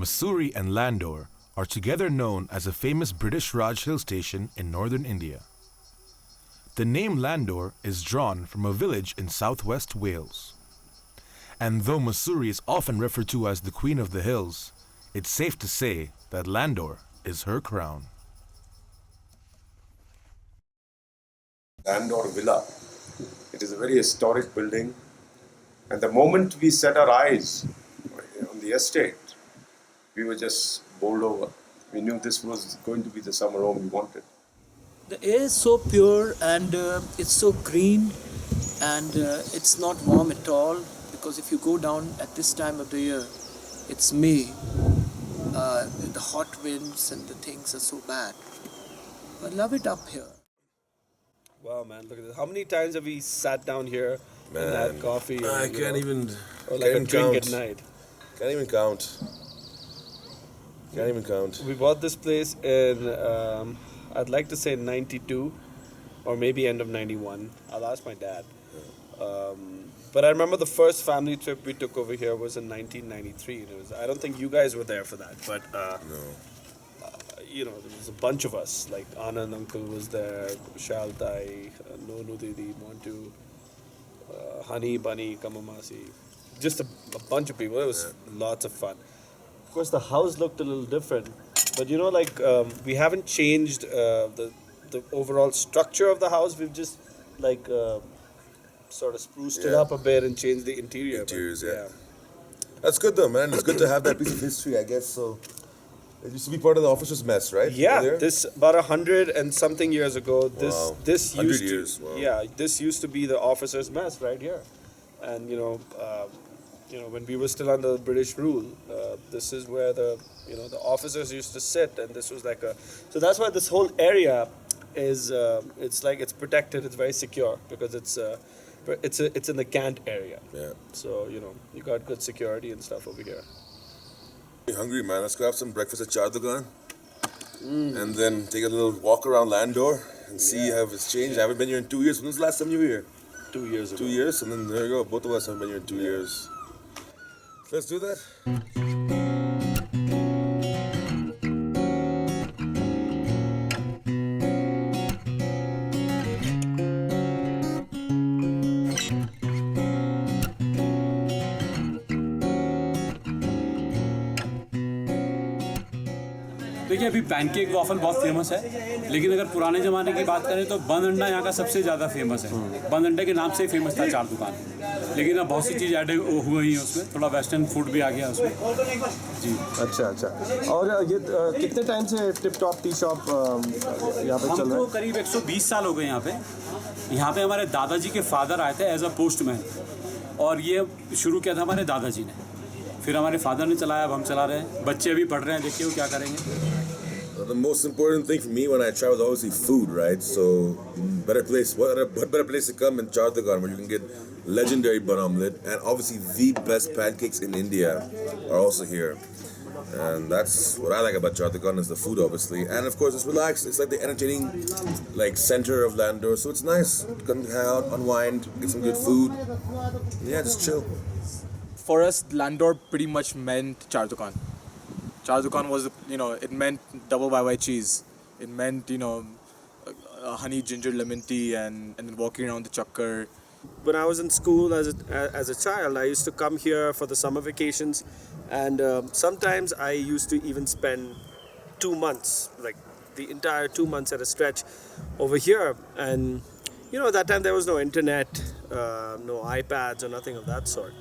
Mussoorie and Landour are together known as a famous British Raj hill station in northern India. The name Landor is drawn from a village in southwest Wales. And though Mussoorie is often referred to as the Queen of the Hills, it's safe to say that Landor is her crown. Landor Villa. It is a very historic building, and the moment we set our eyes on the estate, we were just bowled over. We knew this was going to be the summer home we wanted. The air is so pure and it's so green, and it's not warm at all, because if you go down at this time of the year, it's May. The hot winds and the things are so bad. I love it up here. Wow, man, look at this. How many times have we sat down here and had coffee? I can't even or like a drink count. at night. Can't even count. Can't even count. We bought this place in, I'd like to say 92 or maybe end of 91. I'll ask my dad. But I remember the first family trip we took over here was in 1993. And I don't think you guys were there for that, but No. there was a bunch of us. Like Anand uncle was there, Shaltai, Nonu Didi, Montu, Honey, Bunny, Kamamasi. Just a bunch of people. It was lots of fun. Of course, the house looked a little different, but we haven't changed the overall structure of the house. We've just sort of spruced it up a bit and changed the interior. Interiors, yeah. That's good though, man. It's good to have that piece of history, I guess. So it used to be part of the officers' mess, right? Yeah, Over there? this about 100 and something years ago. This 100 used years, to wow. this used to be the officers' mess right here, and when we were still under British rule, this is where the officers used to sit, and this was so that's why this whole area is it's protected. It's very secure because it's in the Kant area. Yeah. So you got good security and stuff over here. I'm hungry, man. Let's grab some breakfast at Chardukan. And then take a little walk around Landor and see how it's changed. I haven't been here in 2 years. When was the last time you were here? 2 years ago. 2 years? And then there you go. Both of us haven't been here in 2 years. Let's do that. देखिए अभी pancake waffle बहुत famous है, लेकिन अगर पुराने ज़माने की बात करें तो बंद अंडा यहाँ का सबसे ज़्यादा फेमस है। बंद अंडे के नाम से ही फेमस था चारदुकान, लेकिन अब बहुत सी चीज़ ऐड हुई हैं उसमें, थोड़ा वेस्टर्न फूड भी आ गया उसमें जी। अच्छा। और ये कितने टाइम से टिप टॉप टी शॉप यहाँ पे चल रहा है? हमको करीब 120 साल हो गए यहाँ पे। यहाँ पे हमारे दादाजी के फादर आए थे एज अ पोस्टमैन, और ये शुरू किया था हमारे दादाजी ने, फिर हमारे फादर ने चलाया, अब हम चला रहे हैं। बच्चे अभी पढ़ रहे हैं, देखिए वो क्या करेंगे। The most important thing for me when I travel is obviously food, right? So, what better place to come in Chardukan where you can get legendary bun omelette, and obviously the best pancakes in India are also here. And that's what I like about Chardukan is the food, obviously. And of course, it's relaxed. It's like the entertaining center of Landor. So it's nice. Come hang out, unwind, get some good food. Yeah, just chill. For us, Landor pretty much meant Chardukan. Chardukan was, it meant double YY cheese. It meant, honey ginger lemon tea and then walking around the chakkar. When I was in school as a child, I used to come here for the summer vacations, and sometimes I used to even spend 2 months, like the entire 2 months at a stretch over here. And at that time there was no internet, no iPads or nothing of that sort.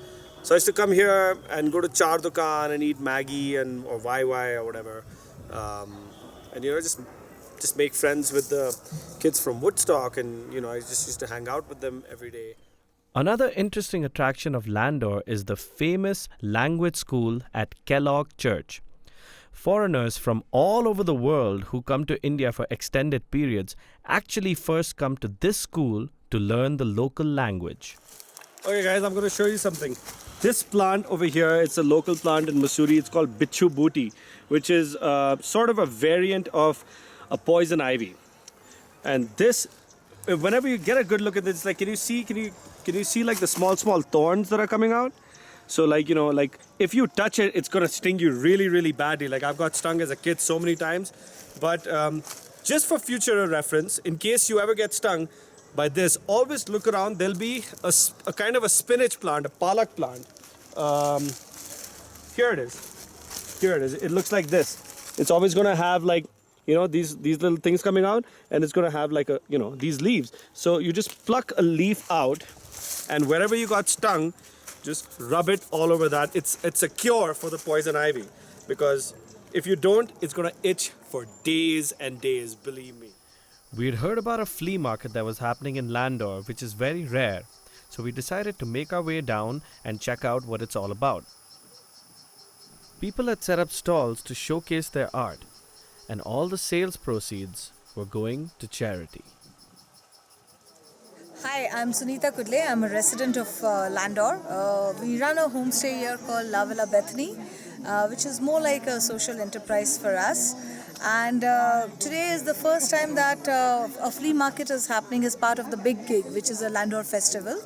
So I used to come here and go to Chardukan and eat Maggi or YY or whatever, and just make friends with the kids from Woodstock, and I just used to hang out with them every day. Another interesting attraction of Landor is the famous language school at Kellogg Church. Foreigners from all over the world who come to India for extended periods actually first come to this school to learn the local language. Okay guys, I'm going to show you something. This plant over here, it's a local plant in Mussoorie. It's called Bichu Booty, which is sort of a variant of a poison ivy. And this, whenever you get a good look at this, like, can you see like the small thorns that are coming out? So like, like if you touch it, it's gonna sting you really, really badly. Like I've got stung as a kid so many times. But just for future reference, in case you ever get stung by this, always look around. There'll be a kind of a spinach plant, a palak plant. Here it is. Here it is. It looks like this. It's always gonna have like, these little things coming out, and it's gonna have like these leaves. So you just pluck a leaf out, and wherever you got stung, just rub it all over that. It's a cure for the poison ivy, because if you don't, it's gonna itch for days and days, believe me. We'd heard about a flea market that was happening in Landor, which is very rare, so we decided to make our way down and check out what it's all about. People had set up stalls to showcase their art, and all the sales proceeds were going to charity. Hi, I'm Sunita Kudle. I'm a resident of Landor. We run a homestay here called La Villa Bethany, which is more like a social enterprise for us. And today is the first time that a flea market is happening as part of the big gig, which is a Landor festival.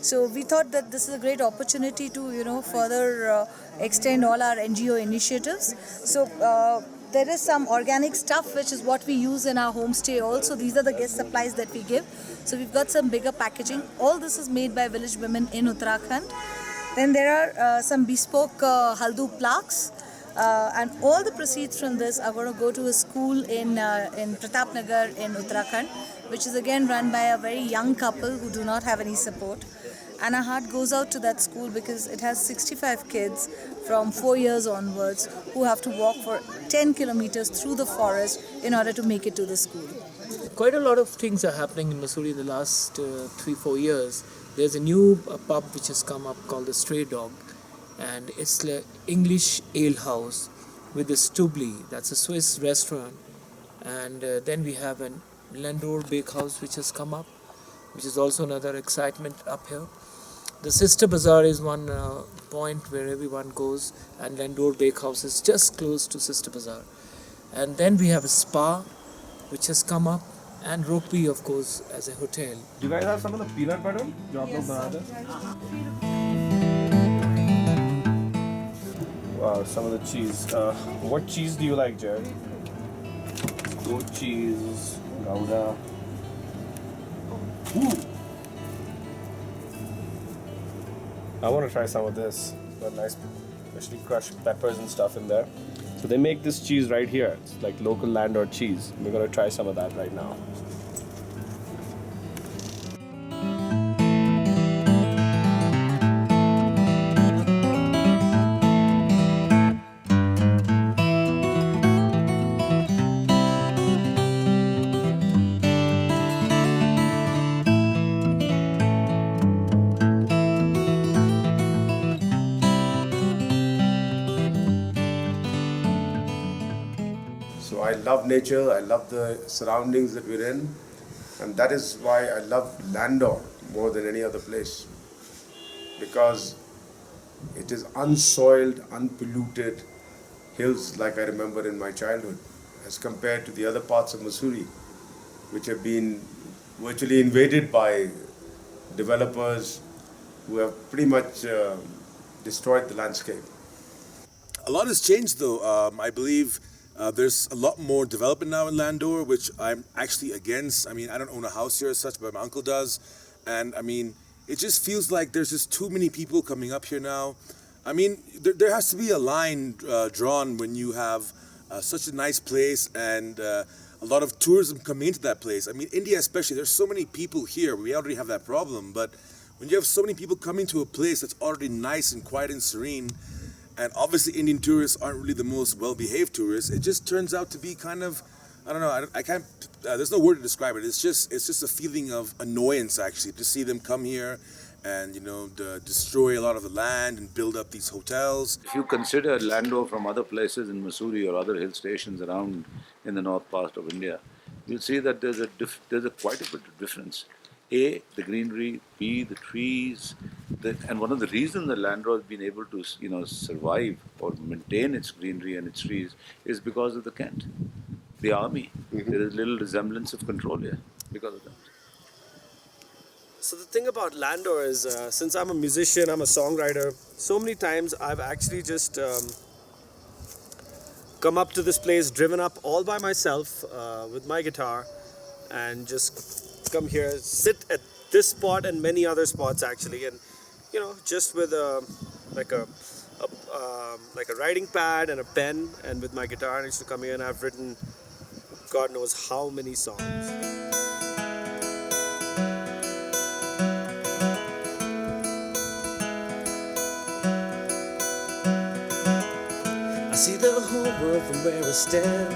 So we thought that this is a great opportunity to, further extend all our NGO initiatives. So there is some organic stuff, which is what we use in our homestay also. These are the guest supplies that we give. So we've got some bigger packaging. All this is made by village women in Uttarakhand. Then there are some bespoke haldu plaques. And all the proceeds from this are going to go to a school in Pratap Nagar in Uttarakhand, which is again run by a very young couple who do not have any support. And our heart goes out to that school because it has 65 kids from 4 years onwards who have to walk for 10 kilometers through the forest in order to make it to the school. Quite a lot of things are happening in Mussoorie in the last 3-4 years. There's a new pub which has come up called the Stray Dog, and it's like English ale house with the Stubli. That's a Swiss restaurant. And then we have an Landour bakehouse which has come up, which is also another excitement up here. The Sister Bazaar is one point where everyone goes, and Landour bakehouse is just close to Sister Bazaar. And then we have a spa which has come up, and Ropi, of course, as a hotel. Do you guys have some of the peanut butter? Wow, some of the cheese. What cheese do you like, Jared? Goat cheese, Gouda. Ooh. I want to try some of this. It's got nice, especially crushed peppers and stuff in there. So they make this cheese right here. It's like local Landor cheese. We're going to try some of that right now. So I love nature, I love the surroundings that we're in, and that is why I love Landor more than any other place, because it is unsoiled, unpolluted hills like I remember in my childhood, as compared to the other parts of Mussoorie, which have been virtually invaded by developers who have pretty much destroyed the landscape. A lot has changed though. I believe there's a lot more development now in Landor, which I'm actually against. I mean, I don't own a house here as such, but my uncle does. And I mean, it just feels like there's just too many people coming up here now. I mean, there has to be a line drawn when you have such a nice place and a lot of tourism coming into that place. I mean, India especially, there's so many people here. We already have that problem. But when you have so many people coming to a place that's already nice and quiet and serene, and obviously Indian tourists aren't really the most well-behaved tourists, it just turns out to be kind of, I don't know, I can't, there's no word to describe it. It's just a feeling of annoyance actually to see them come here and, destroy a lot of the land and build up these hotels. If you consider Landor from other places in Mussoorie or other hill stations around in the north part of India, you'll see that there's quite a bit of difference. A, the greenery, B, the trees, and one of the reasons that Landor has been able to, survive or maintain its greenery and its trees is because of the Kent, the army. There is little resemblance of control here because of that. So the thing about Landor is, since I'm a musician, I'm a songwriter, so many times I've actually just come up to this place, driven up all by myself with my guitar, and just come here, sit at this spot and many other spots actually, and just with like a writing pad and a pen, and with my guitar, I used to come here and I've written God knows how many songs. I see the whole world from where I stand,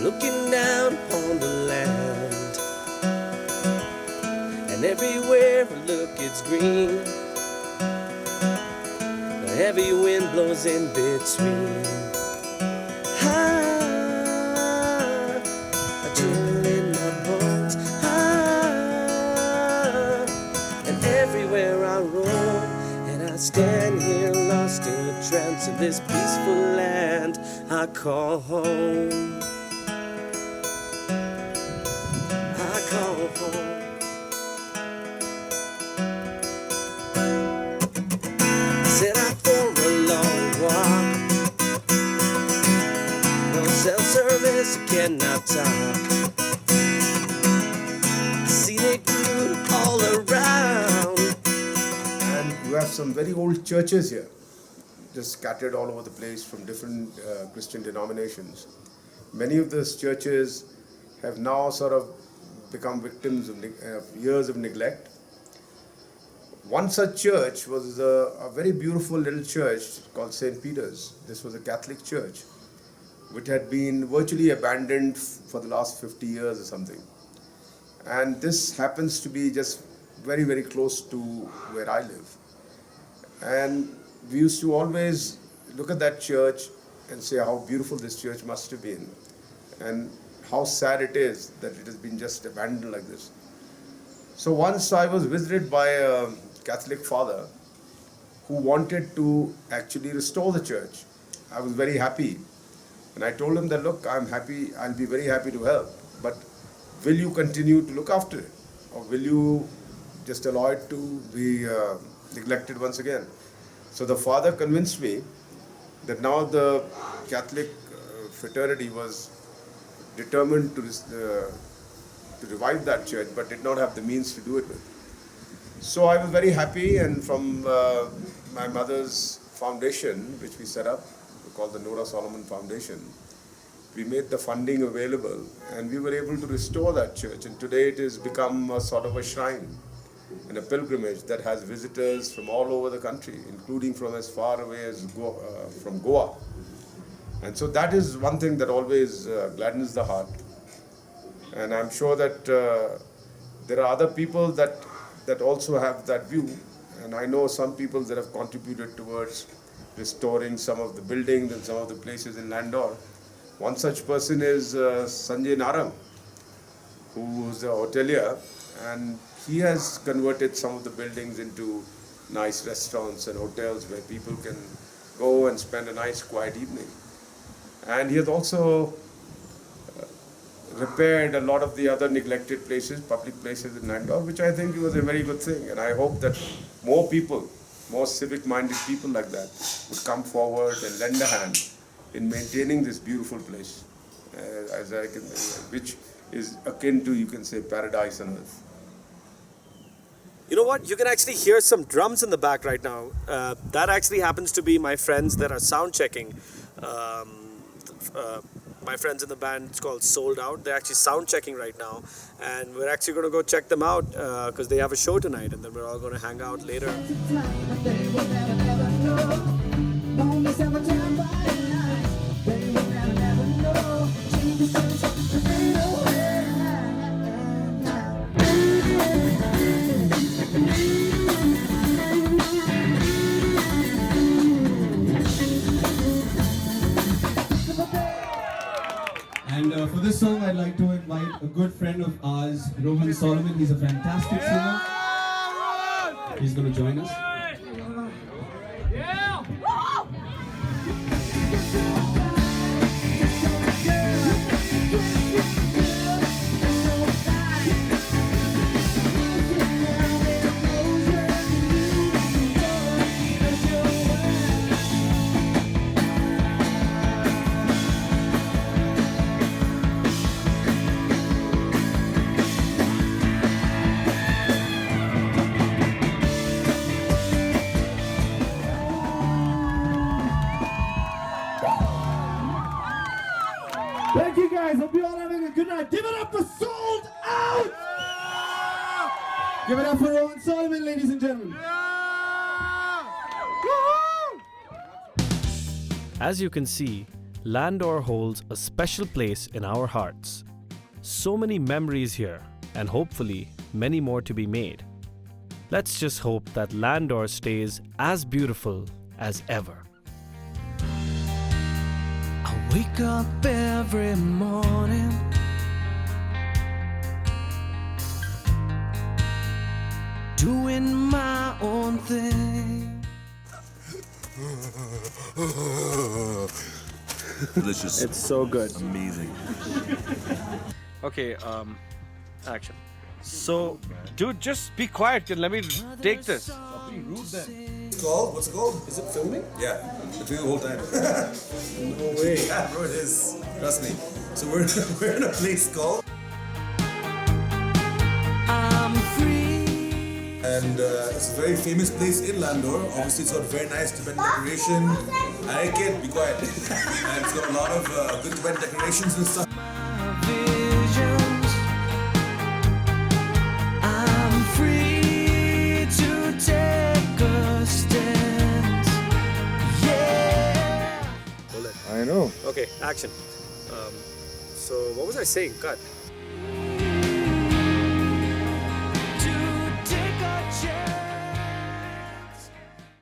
looking down on the land, and everywhere I look it's green. The heavy wind blows in between. I chill in my bones. And everywhere I roam, and I stand here lost in a trance in this peaceful land I call home. I call home. Set out for a long walk, no self-service, you cannot talk. Scenic beauty all around. And you have some very old churches here, just scattered all over the place from different Christian denominations. Many of those churches have now sort of become victims of years of neglect. One such church was a very beautiful little church called St. Peter's. This was a Catholic church which had been virtually abandoned for the last 50 years or something. And this happens to be just very, very close to where I live. And we used to always look at that church and say how beautiful this church must have been, and how sad it is that it has been just abandoned like this. So once I was visited by a Catholic father who wanted to actually restore the church. I was very happy, and I told him that, look, I'm happy, I'll be very happy to help, but will you continue to look after it, or will you just allow it to be neglected once again? So the father convinced me that now the Catholic fraternity was determined to revive that church, but did not have the means to do it with. So I was very happy, and from my mother's foundation, which we set up, called the Rohan Solomon Foundation, we made the funding available, and we were able to restore that church. And today it has become a sort of a shrine and a pilgrimage that has visitors from all over the country, including from as far away as from Goa. And so that is one thing that always gladdens the heart. And I'm sure that there are other people that also have that view. And I know some people that have contributed towards restoring some of the buildings and some of the places in Landor. One such person is Sanjay Naram, who is a hotelier, and he has converted some of the buildings into nice restaurants and hotels where people can go and spend a nice quiet evening. And he has also repaired a lot of the other neglected places, public places in Landor, which I think was a very good thing. And I hope that more people, more civic-minded people like that would come forward and lend a hand in maintaining this beautiful place, which is akin to, you can say, paradise on earth. You know what? You can actually hear some drums in the back right now. That actually happens to be my friends that are sound checking. My friends in the band, it's called Sold Out. They're actually sound checking right now, and we're actually going to go check them out because they have a show tonight, and then we're all going to hang out later. And for this song, I'd like to invite a good friend of ours, Rohan Solomon. He's a fantastic singer. He's going to join us. Thank you guys. Hope you all having a good night. Give it up for Sold Out! Give it up for Rohan Solomon, ladies and gentlemen. As you can see, Landor holds a special place in our hearts. So many memories here, and hopefully many more to be made. Let's just hope that Landor stays as beautiful as ever. I wake up every morning, doing my own thing. Delicious. It's so good. Amazing. Okay, action. So, dude, just be quiet and let me take this. It's called? What's it called? Is it filming? Yeah, it's doing the whole time. No way. Yeah, bro, it is. Trust me. So we're in a place called, I'm free. and it's a very famous place in Landour. Obviously, it's got very nice Tibetan decoration. Hey kid, be quiet. And it's got a lot of good Tibetan decorations and stuff. Visions. I'm free to take a stand. Yeah. Hold it. I know. Okay, action. So what was I saying? Cut.